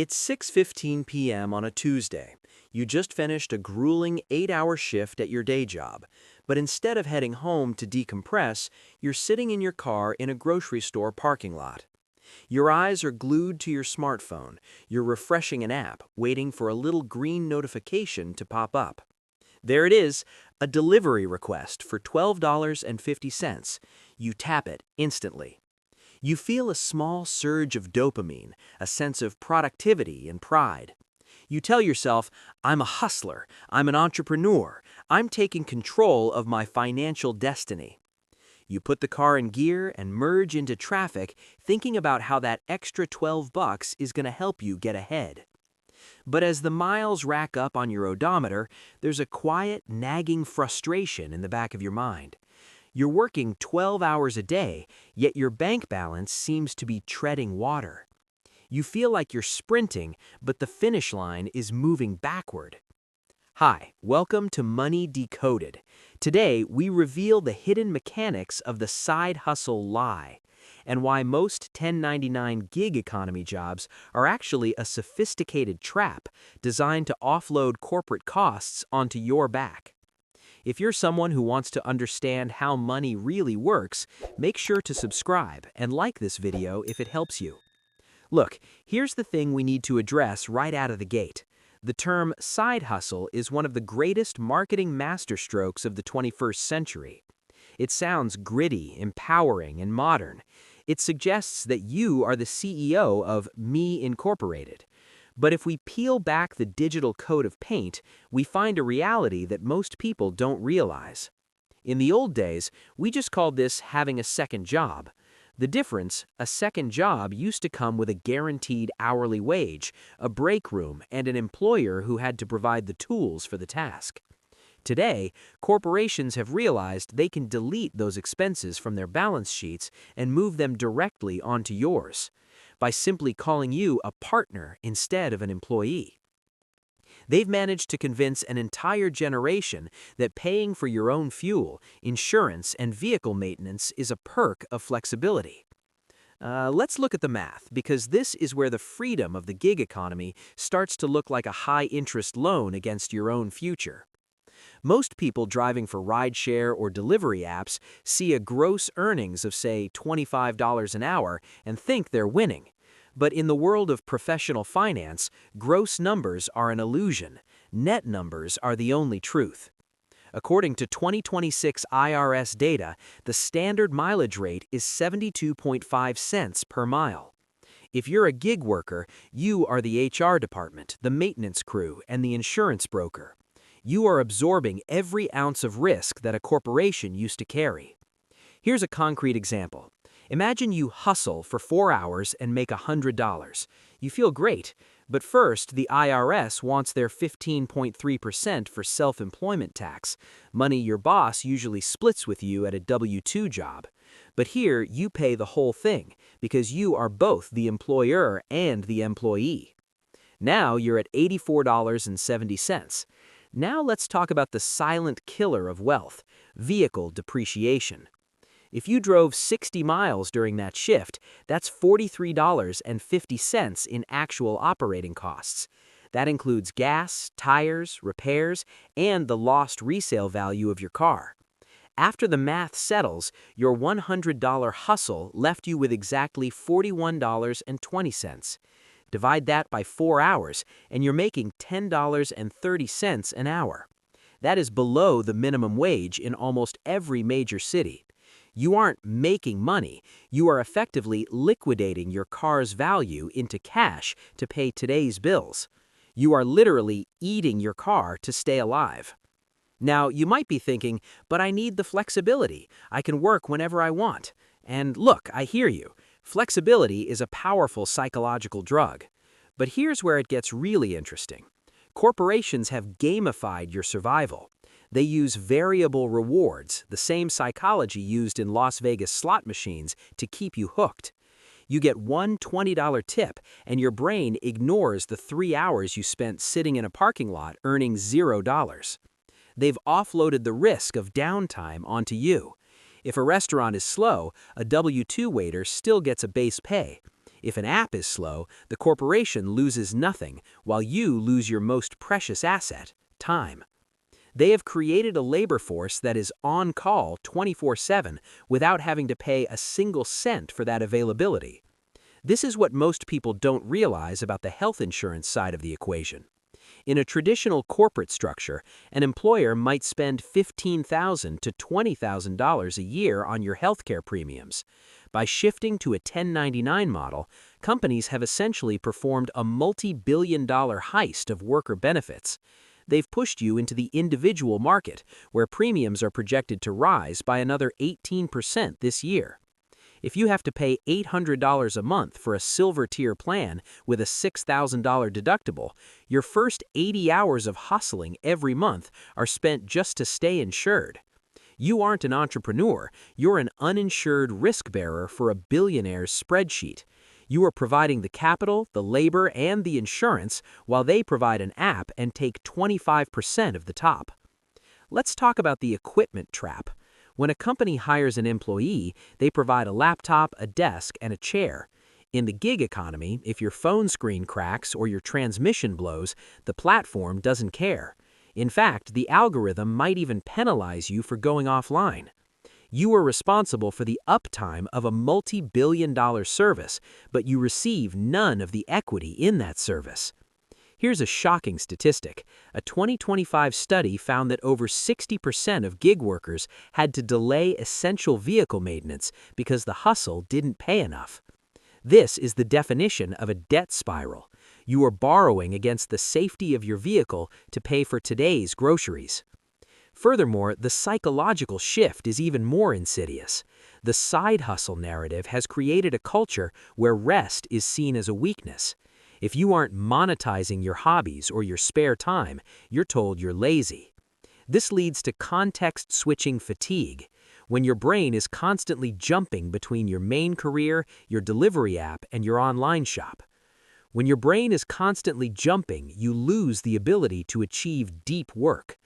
It's 6:15 p.m. on a Tuesday. You just finished a grueling 8-hour shift at your day job, but instead of heading home to decompress, you're sitting in your car in a grocery store parking lot. Your eyes are glued to your smartphone. You're refreshing an app, waiting for a little green notification to pop up. There it is, a delivery request for $12.50. You tap it instantly. You feel a small surge of dopamine, a sense of productivity and pride. You tell yourself, I'm a hustler, I'm an entrepreneur, I'm taking control of my financial destiny. You put the car in gear and merge into traffic, thinking about how that extra 12 bucks is going to help you get ahead. But as the miles rack up on your odometer, there's a quiet, nagging frustration in the back of your mind. You're working 12 hours a day, yet your bank balance seems to be treading water. You feel like you're sprinting, but the finish line is moving backward. Hi, welcome to Money Decoded. Today, we reveal the hidden mechanics of the side hustle lie and why most 1099 gig economy jobs are actually a sophisticated trap designed to offload corporate costs onto your back. If you're someone who wants to understand how money really works, make sure to subscribe and like this video if it helps you. Look, here's the thing we need to address right out of the gate. The term side hustle is one of the greatest marketing masterstrokes of the 21st century. It sounds gritty, empowering, and modern. It suggests that you are the CEO of Me Incorporated. But if we peel back the digital coat of paint, we find a reality that most people don't realize. In the old days, we just called this having a second job. The difference, a second job used to come with a guaranteed hourly wage, a break room, and an employer who had to provide the tools for the task. Today, corporations have realized they can delete those expenses from their balance sheets and move them directly onto yours, by simply calling you a partner instead of an employee. They've managed to convince an entire generation that paying for your own fuel, insurance, and vehicle maintenance is a perk of flexibility. Let's look at the math, because this is where the freedom of the gig economy starts to look like a high-interest loan against your own future. Most people driving for rideshare or delivery apps see a gross earnings of, say, $25 an hour and think they're winning. But in the world of professional finance, gross numbers are an illusion. Net numbers are the only truth. According to 2026 IRS data, the standard mileage rate is 72.5 cents per mile. If you're a gig worker, you are the HR department, the maintenance crew, and the insurance broker. You are absorbing every ounce of risk that a corporation used to carry. Here's a concrete example. Imagine you hustle for 4 hours and make $100. You feel great, but first the IRS wants their 15.3% for self-employment tax, money your boss usually splits with you at a W-2 job. But here you pay the whole thing because you are both the employer and the employee. Now you're at $84.70. Now let's talk about the silent killer of wealth, vehicle depreciation. If you drove 60 miles during that shift, that's $43.50 in actual operating costs. That includes gas, tires, repairs, and the lost resale value of your car. After the math settles, your $100 hustle left you with exactly $41.20. Divide that by 4 hours, and you're making $10.30 an hour. That is below the minimum wage in almost every major city. You aren't making money, you are effectively liquidating your car's value into cash to pay today's bills. You are literally eating your car to stay alive. Now, you might be thinking, but I need the flexibility. I can work whenever I want. And look, I hear you. Flexibility is a powerful psychological drug. But here's where it gets really interesting. Corporations have gamified your survival. They use variable rewards, the same psychology used in Las Vegas slot machines, to keep you hooked. You get one $20 tip, and your brain ignores the 3 hours you spent sitting in a parking lot earning $0. They've offloaded the risk of downtime onto you. If a restaurant is slow, a W-2 waiter still gets a base pay. If an app is slow, the corporation loses nothing, while you lose your most precious asset, time. They have created a labor force that is on call 24/7 without having to pay a single cent for that availability. This is what most people don't realize about the health insurance side of the equation. In a traditional corporate structure, an employer might spend $15,000 to $20,000 a year on your healthcare premiums. By shifting to a 1099 model, companies have essentially performed a multi-billion-dollar heist of worker benefits. They've pushed you into the individual market, where premiums are projected to rise by another 18% this year. If you have to pay $800 a month for a silver tier plan with a $6,000 deductible, your first 80 hours of hustling every month are spent just to stay insured. You aren't an entrepreneur, you're an uninsured risk bearer for a billionaire's spreadsheet. You are providing the capital, the labor, and the insurance, while they provide an app and take 25% of the top. Let's talk about the equipment trap. When a company hires an employee, they provide a laptop, a desk, and a chair. In the gig economy, if your phone screen cracks or your transmission blows, the platform doesn't care. In fact, the algorithm might even penalize you for going offline. You are responsible for the uptime of a multi-billion-dollar service, but you receive none of the equity in that service. Here's a shocking statistic. A 2025 study found that over 60% of gig workers had to delay essential vehicle maintenance because the hustle didn't pay enough. This is the definition of a debt spiral. You are borrowing against the safety of your vehicle to pay for today's groceries. Furthermore, the psychological shift is even more insidious. The side hustle narrative has created a culture where rest is seen as a weakness. If you aren't monetizing your hobbies or your spare time, you're told you're lazy. This leads to context-switching fatigue, when your brain is constantly jumping between your main career, your delivery app, and your online shop. When your brain is constantly jumping, you lose the ability to achieve deep work.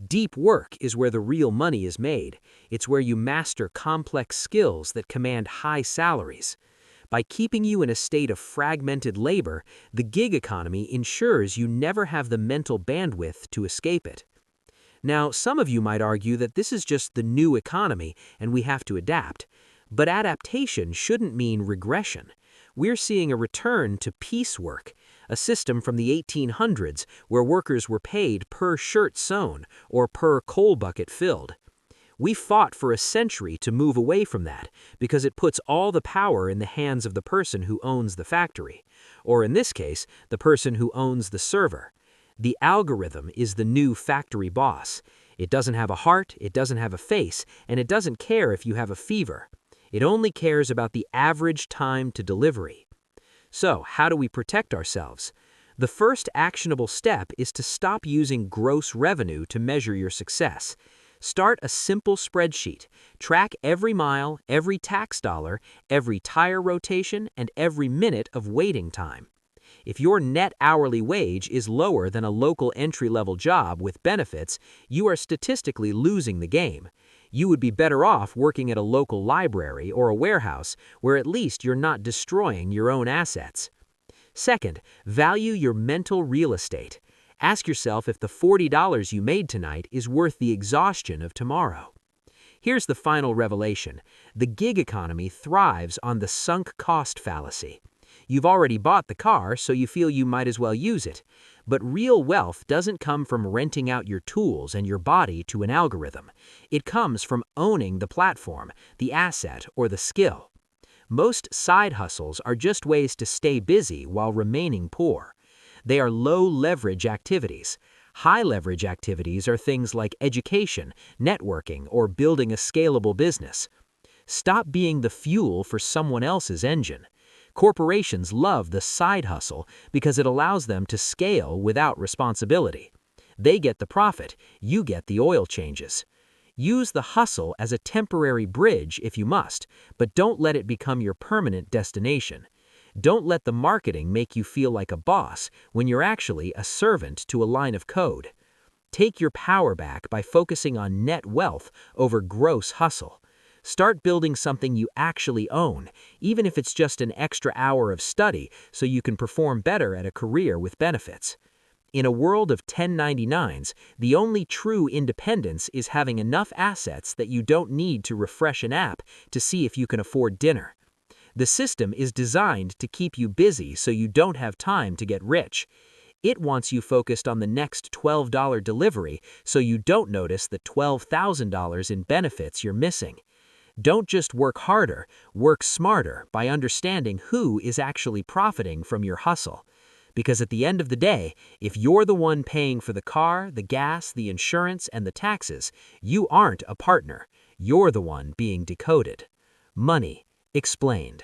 Deep work is where the real money is made. It's where you master complex skills that command high salaries. By keeping you in a state of fragmented labor, the gig economy ensures you never have the mental bandwidth to escape it. Now, some of you might argue that this is just the new economy and we have to adapt. But adaptation shouldn't mean regression. We're seeing a return to piecework, a system from the 1800s where workers were paid per shirt sewn or per coal bucket filled. We fought for a century to move away from that because it puts all the power in the hands of the person who owns the factory, or in this case, the person who owns the server. The algorithm is the new factory boss. It doesn't have a heart, it doesn't have a face, and it doesn't care if you have a fever. It only cares about the average time to delivery. So, how do we protect ourselves? The first actionable step is to stop using gross revenue to measure your success. Start a simple spreadsheet. Track every mile, every tax dollar, every tire rotation, and every minute of waiting time. If your net hourly wage is lower than a local entry-level job with benefits, you are statistically losing the game. You would be better off working at a local library or a warehouse where at least you're not destroying your own assets. Second, value your mental real estate. Ask yourself if the $40 you made tonight is worth the exhaustion of tomorrow. Here's the final revelation. The gig economy thrives on the sunk cost fallacy. You've already bought the car, so you feel you might as well use it. But real wealth doesn't come from renting out your tools and your body to an algorithm. It comes from owning the platform, the asset, or the skill. Most side hustles are just ways to stay busy while remaining poor. They are low-leverage activities. High-leverage activities are things like education, networking, or building a scalable business. Stop being the fuel for someone else's engine. Corporations love the side hustle because it allows them to scale without responsibility. They get the profit, you get the oil changes. Use the hustle as a temporary bridge if you must, but don't let it become your permanent destination. Don't let the marketing make you feel like a boss when you're actually a servant to a line of code. Take your power back by focusing on net wealth over gross hustle. Start building something you actually own, even if it's just an extra hour of study so you can perform better at a career with benefits. In a world of 1099s, the only true independence is having enough assets that you don't need to refresh an app to see if you can afford dinner. The system is designed to keep you busy so you don't have time to get rich. It wants you focused on the next $12 delivery so you don't notice the $12,000 in benefits you're missing. Don't just work harder, work smarter by understanding who is actually profiting from your hustle. Because at the end of the day, if you're the one paying for the car, the gas, the insurance, and the taxes, you aren't a partner. You're the one being decoded. Money, explained.